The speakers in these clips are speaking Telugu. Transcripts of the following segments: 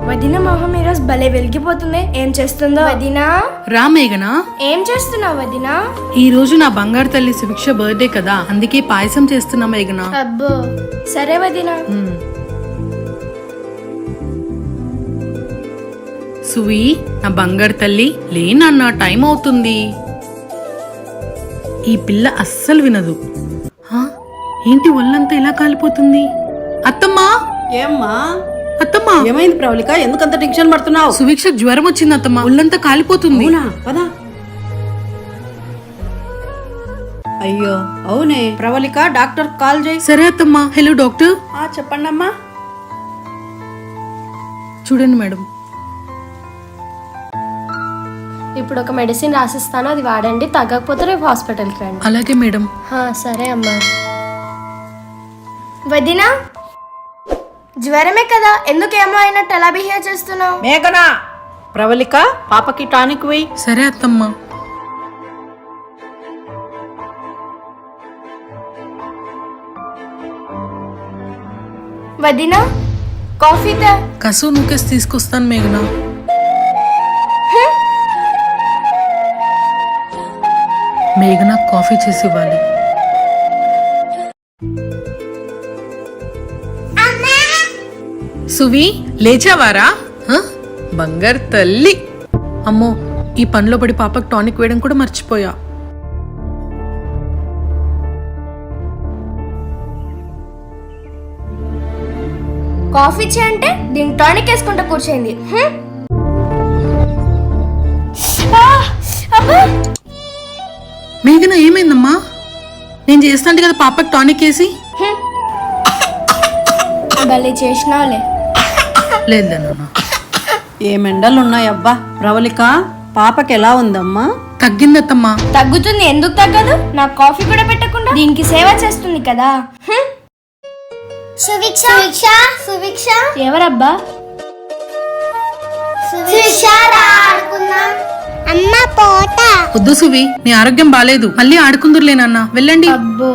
వదిన మొహం ఈరోజు భలే వెలిగిపోతుంది. ఏం చేస్తుందో వదినా? రా మేఘనా. ఏం చేస్తున్నావు వదినా? ఈ రోజు నా బంగారు తల్లి సుభిక్ష బర్త్డే కదా, అందుకే పాయసం చేస్తున్నా మేఘనా. అబ్బో సరే వదినా. సువి, నా బంగారు తల్లి లేనన్న టైం అవుతుంది. ఈ పిల్ల అస్సలు వినదు. ఏంటి ఒళ్ళంతా ఇలా కాలిపోతుంది? అత్తమ్మా! ఏమ్మా అత్తమ్మా! ఏమైంది ప్రవళిక? ఎందుకంత టెన్షన్ పడుతున్నావు? సుభిక్ష జ్వరం వచ్చింది అత్తమ్మా, ఒళ్ళంతా కాలిపోతుంది. పదా. అయ్యో అవునే ప్రవళిక, డాక్టర్ కాల్ చేయి. సరే అత్తమ్మా. Hello doctor. చెప్పండి అమ్మా. చూడండి మేడం. ఇప్పుడు ఒక మెడిసిన్ రాసిస్తాను, అది వాడండి. తగ్గకపోతే రేపు హాస్పిటల్కి రండి. అలాగే మేడం. సరే అమ్మా. వదినా, జ్వరమే కదా, ఎందుకేమో అయినట్టు ఎలా బిహేవ్ చేస్తున్నావు? మేఘనా, ప్రవళిక పాపకి టానిక్ వేయి. సరే అత్తమ్మా. వదినా, కాఫీ తా. కసు నూకేసి తీసుకొస్తాను మేఘనా. మేఘనా కాఫీ చేసి ఇవ్వాలి. సువి, లేచావారా? బంగారు తల్లి. అమ్మో, ఈ పనిలో పడి పాపకు టానిక్ వేయడం కూడా మర్చిపోయా. కాఫీ చేయంటే దీని టానిక్ వేసుకుంటా కూర్చోయింది. మేఘనా ఏమైందమ్మా? నేను చేస్తాంటే కదా పాపకు టానిక్ వేసి. భలే చేసినావులే. లేదు నాన్న. ఏమెండలు ఉన్నాయబ్బా. ప్రవళిక పాపకి ఎలా ఉందమ్మా? తగ్గిందత్తమ్మా. తగ్గుతుంది, ఎందుకు తగ్గదు? నాకు కాఫీ కూడా పెట్టకుండా దీనికి సేవ చేస్తుంది కదా. సుభిక్ష సుభిక్ష ఎవరబ్బా? సుభిక్ష ఆడుకుందాం. అమ్మ పోట. వద్దు సువి, నీ ఆరోగ్యం బాలేదు. మళ్ళీ ఆడుకుందురులేనన్నా, వెళ్ళండి. అబ్బో,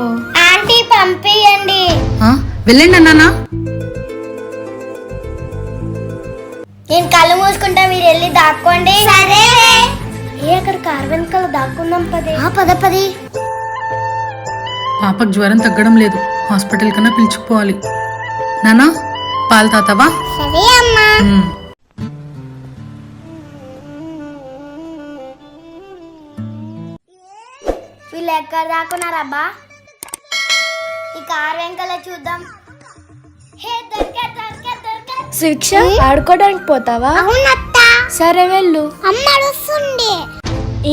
ఆంటీ పంపియండి. వెళ్ళండి అన్నానా. నేను కళ్ళు మూసుకుంటా, మీరు వెళ్ళి దాక్కోండి. సరే. అక్కడ కారు వెనకాల దాక్కుందాం. పది. పాపకు జ్వరం తగ్గడం లేదు, హాస్పిటల్ కన్నా పిలుచుకుపోవాలి. నానా, పాలు తాతావా? సరే అమ్మా. వీళ్ళు ఎక్కడ దాక్కున్నారబ్బా? ఈ కారు వెనకాల చూద్దాం. శిక్ష ఆడుకోవడానికి పోతావా? అవునత్త. సరే వెళ్ళు. అమ్మ అరుస్తుంది.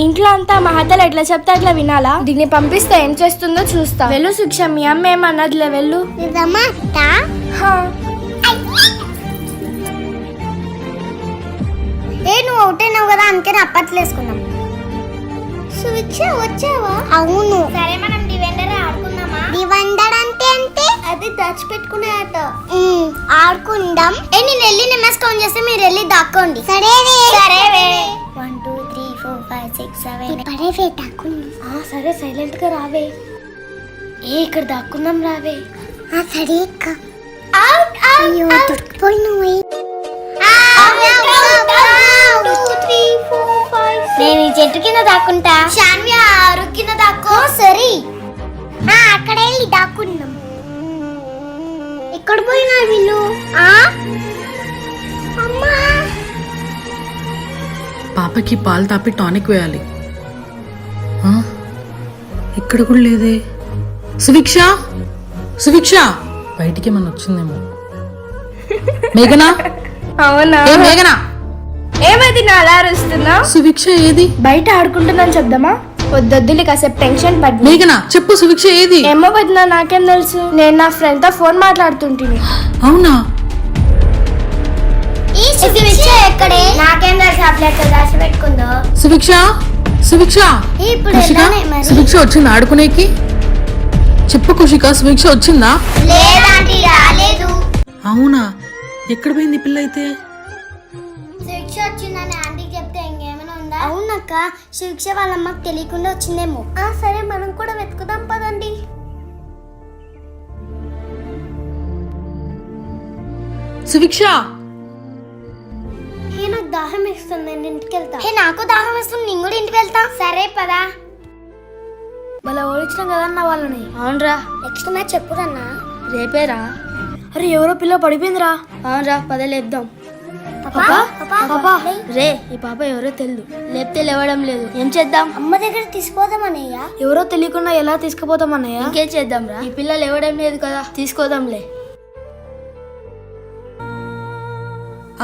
ఇంట్లో అంతా మహతలు ఎట్లా చెప్తే అట్లా వినాలా? దీన్ని పంపిస్తే ఏం చేస్తుందో చూస్తా. వెళ్ళు శిక్ష, మీ అమ్మ ఏమన్నదిలే, వెళ్ళు. నిజమా అత్త? నువ్వు ఒకటేనావు కదా, అందుకని అప్పట్లేసుకున్నాం. సువిక్ష వచ్చావా? అవును. సరే మనం డివెండర్ ఆడుకుందామా? డివెండర్ అంటే అది దాచిపెట్టుకునే ఆట. ఆడుకుందాం. నేను వెళ్ళి నెంబర్స్ కౌంట్ చేస్తే మీరు వెళ్ళి దాక్కోండి. సరే 1 2 3 4 5 6 7 పడేవే దాక్కుందాం. సరే సైలెంట్ గా రావే. ఇక్కడ దాక్కుందాం రావే. సరే అక్క. అయ్యో దొరికిపోయినావు. నేను ఈ చెట్టు కింద దాక్కుంటా. శాన్వి ఆరు కింద దాక్కో. సరే అక్కడ వెళ్ళి దాక్కుందాం. ఎక్కడ పోయినా వీళ్ళు? అమ్మా, పాపకి పాలు తాపి టానిక్ వేయాలి. ఇక్కడ కూడా లేదే. సుభిక్ష, సుభిక్ష, బయటికి ఏమన్నా వచ్చిందేమో. మేఘనా. అవునా? మేఘనా, ఏమైంది నా అలా అరుస్తున్నా? సుభిక్ష ఏది? బయట ఆడుకుంటున్నాను చెప్దామా? వద్దొద్దులే, కాసేపు టెన్షన్ పడ్డా. మేఘనా చెప్పు, సుభిక్ష ఏది? ఏమో వదినా, నాకేం తెలుసు. నేను నా ఫ్రెండ్ తో ఫోన్ మాట్లాడుతుంటిని. అవునా? ఈ సుభిక్ష ఎక్కడే? నాకేం తెలుసు, అట్లా ఎక్కడ దాచి పెట్టుకుందో. సుభిక్ష, సుభిక్ష, ఇప్పుడు కుషిక, సుభిక్ష వచ్చిందా ఆడుకునేకి? చెప్పు కుషిక, సుభిక్ష వచ్చిందా? లేదంటే రాలేదు. అవునా? ఎక్కడ పోయింది పిల్ల అయితే? శిక్ష వచ్చిందని ఆంటీకి చెప్తే ఇంకేమైనా ఉందా? అవునక్క, శిక్ష వాళ్ళ అమ్మకి తెలియకుండా వచ్చిందేమో. సరే మనం కూడా వెతుకుదాం పదండి. సుభిక్ష, దాహం వేస్తుంది, నేను ఇంటికి వెళ్తా. నాకు దాహం వేస్తుంది, నేను కూడా ఇంటికి వెళ్తా. సరే పదా. మళ్ళీ ఓడించినాం కదన్నా వాళ్ళని. అవునరా. నెక్స్ట్ మ్యాచ్ చెప్పురన్నా. రేపేరా. అరే ఎవరో పిల్ల పడిపోయిందిరా. అవునరా, పద లేపుదాం. రే, ఈ పాప ఎవరో తెలియదు, లేపితే లేవడం లేదు. ఏం చేద్దాం? అమ్మ దగ్గర తీసుకుపోదాం అన్నయ్య. ఎవరో తెలియకుండా ఎలా తీసుకుపోతాం అన్నయ్య? ఇంకేం చేద్దాం రా, ఈ పిల్ల లేవడం లేదు కదా, తీసుకోదాంలే.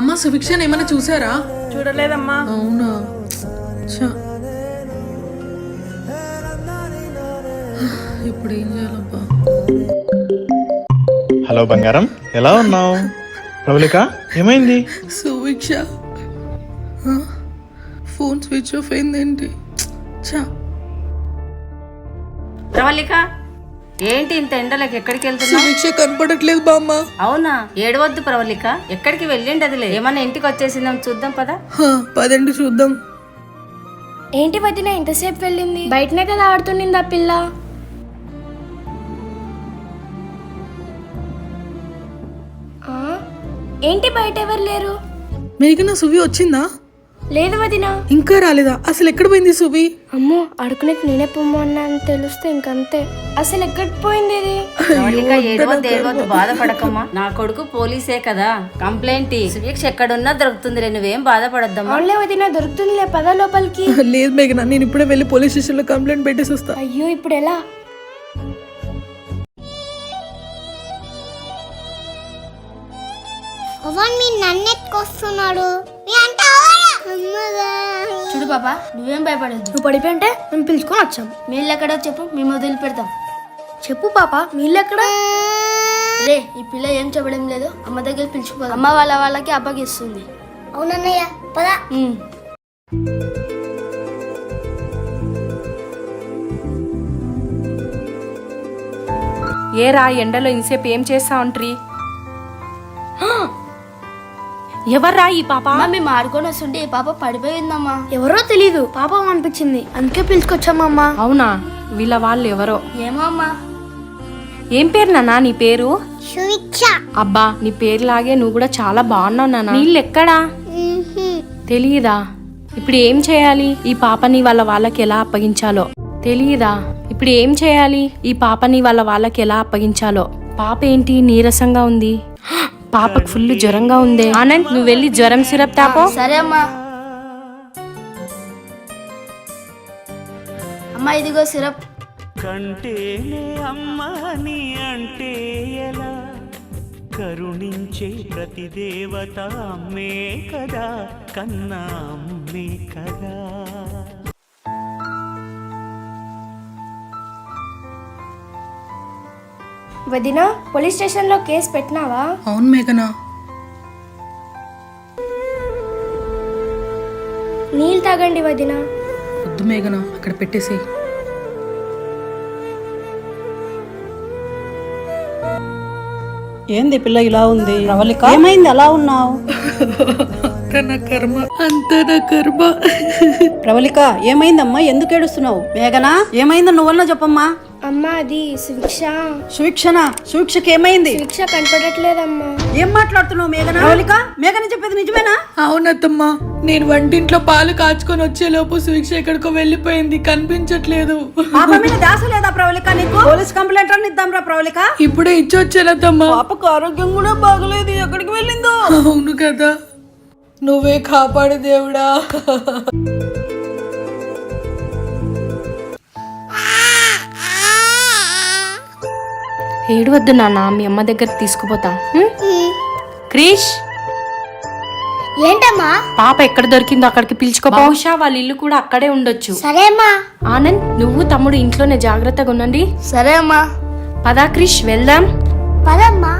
అమ్మా సుభిక్షని ఏమైనా చూసారా? చూడలేదమ్మా. అవునా? ఛ. ఇప్పుడు ఏం చేయాలబ్బా? హలో బంగారం, ఎలా ఉన్నావు? ప్రవళిక ఏమైంది? Subhiksha phone switch off అయిందేంటి? ఛ. ప్రవళిక ఏంటి ఇంత ఎండలకు ఎక్కడికి వెళ్తున్నావు? సుభిక్ష కనపడట్లేదు బామ్మ. అవునా, ఏడవద్దు ప్రవళిక, ఎక్కడికి వెళ్ళిండదులే. ఏమన్నా ఇంటికి వచ్చేసిందాం, చూద్దాం పదా. పదండి చూద్దాం. ఏంటి వదిన ఇంతసేపు వెళ్ళింది? బయటనే కదా ఆడుతుండింది ఆ పిల్ల. ఆ, ఏంటి బయట ఎవరు లేరు? మేఘన సువి వచ్చిందా? లేదు వదిన. ఇంకా రాలేదా? అసలు ఎక్కడ పోయింది సువి? అమ్మో, అడుకునేకి నేనే పొమ్మన్నా అని తెలిస్తే ఇంకంతే. అసలు ఎక్కడ పోయింది ఇది? ప్రవళిక ఏడవద్దు, బాధపడకమ్మా. నా కొడుకు పోలీసే కదా, కంప్లైంట్ సువీక్ష ఎక్కడున్నా దొరుకుతుందిలే, నువ్వేం బాధపడద్దమ్మా. అవునులే వదిన, దొరుకుతుందిలే, పద లోపలికి. లేదు మేఘన, నేను ఇప్పుడే వెళ్ళి పోలీస్ స్టేషన్ లో కంప్లైంట్ పెట్టేసి వస్తా. అయ్యో, ఇప్పుడు ఎలా? పవన్ మీ నన్నెత్తుకొస్తున్నాడు. చూడు పాపా, నువ్వేం భయపడద్దు. నువ్వు పడిపోయింటే మేము పిలుచుకొని వచ్చాం. మీళ్ళు ఎక్కడో చెప్పు, మేము వదిలి పెడతాం. చెప్పు పాప, మీళ్ళు ఎక్కడ? రే, ఈ పిల్ల ఏం చెప్పడం లేదు, అమ్మ దగ్గర పిలుచుకోదు. అమ్మ వాళ్ళకి అప్పగిస్తుంది. అవునన్నయ్య, పదా. ఏరా ఎండలో ఇంతసేపు ఏం చేస్తా ఉంట్రీ? ఎవర్రా ఈ పాప? మేము ఆడుకొని వస్తుంటే ఈ పాప పడిపోయిందమ్మా. ఎవరో తెలీదు, పాపం అనిపించింది, అందుకే పిలుచుకొచ్చామమ్మా. అవునా, వీళ్ళ వాళ్ళు ఎవరో. ఏమో అమ్మా. ఏం పేరు నాన్న నీ పేరు? సువీక్ష. అబ్బా, నీ పేరులాగే నువ్వు కూడా చాలా బాగున్నావు నాన్న. వీళ్ళు ఎక్కడా తెలియదా? ఇప్పుడు ఏం చేయాలి? ఈ పాపని వాళ్ళకి ఎలా అప్పగించాలో తెలియదా? ఇప్పుడు ఏం చేయాలి? ఈ పాపని వాళ్ళకి ఎలా అప్పగించాలో. పాప ఏంటి నీరసంగా ఉంది? పాపకు ఫుల్ జ్వరంగా ఉంది. ఆనంద్, నువ్వు వెళ్ళి జ్వరం సిరప్ తాపో. సరే అమ్మా. అమ్మా, ఇదిగో సిరప్. కంటేనే అమ్మని అంటే ఎలా, కరుణించే ప్రతి దేవత అమ్మే కదా, కన్నా అమ్మే కదా. వదిన, పోలీస్ స్టేషన్ లో కేసు పెట్టినావా? అవును మేఘన. నీళ్ళు తాగండి వదిన. వద్దు మేఘన, అక్కడ పెట్టేసి. ఏంది పిల్ల ఇలా ఉంది? ప్రవళిక ఏమైంది అలా ఉన్నావు? అంతా నా కర్మ. ప్రవళిక ఏమైందమ్మా, ఎందుకు ఏడుస్తున్నావు? మేఘనా ఏమైందో నువ్వన్నా చెప్పమ్మా. అమ్మా, అది సుభిక్ష. సువీక్షకి ఏమైంది? సుభిక్ష కనపడట్లేదమ్మా. ఏం మాట్లాడుతున్నావు మేఘనా? ప్రవళిక, మేఘన చెప్పేది నిజమేనా? అవునత్తమ్మా, నేను వంటింట్లో పాలు కాచుకొని వచ్చే లోపు సుభిక్ష ఎక్కడికో వెళ్ళిపోయింది, కనిపించట్లేదు. పాప మీద దాస లేదా ప్రవళిక నీకు? పోలీస్ కంప్లైంట్ అని ఇద్దాంరా ప్రవళిక. ఇప్పుడే ఇచ్చొచ్చానత్తమ్మా. పాపకు ఆరోగ్యం కూడా బాగలేదు, ఎక్కడికి వెళ్ళిందో? అవును కదా, నువ్వే కాపాడు దేవుడా. ఏడవద్దు నాన్న, మీ అమ్మ దగ్గర తీసుకుపోతా. క్రిష్, ఏంటమ్మా? పాప ఎక్కడ దొరికిందో అక్కడికి పిలుచుకో. బహుశా వాళ్ళ ఇల్లు కూడా అక్కడే ఉండొచ్చు. సరే అమ్మా. ఆనంద్, నువ్వు తమ్ముడు ఇంట్లోనే జాగ్రత్తగా ఉండండి. సరే అమ్మా. పదా క్రిష్, వెళ్దాం. పదమ్మా.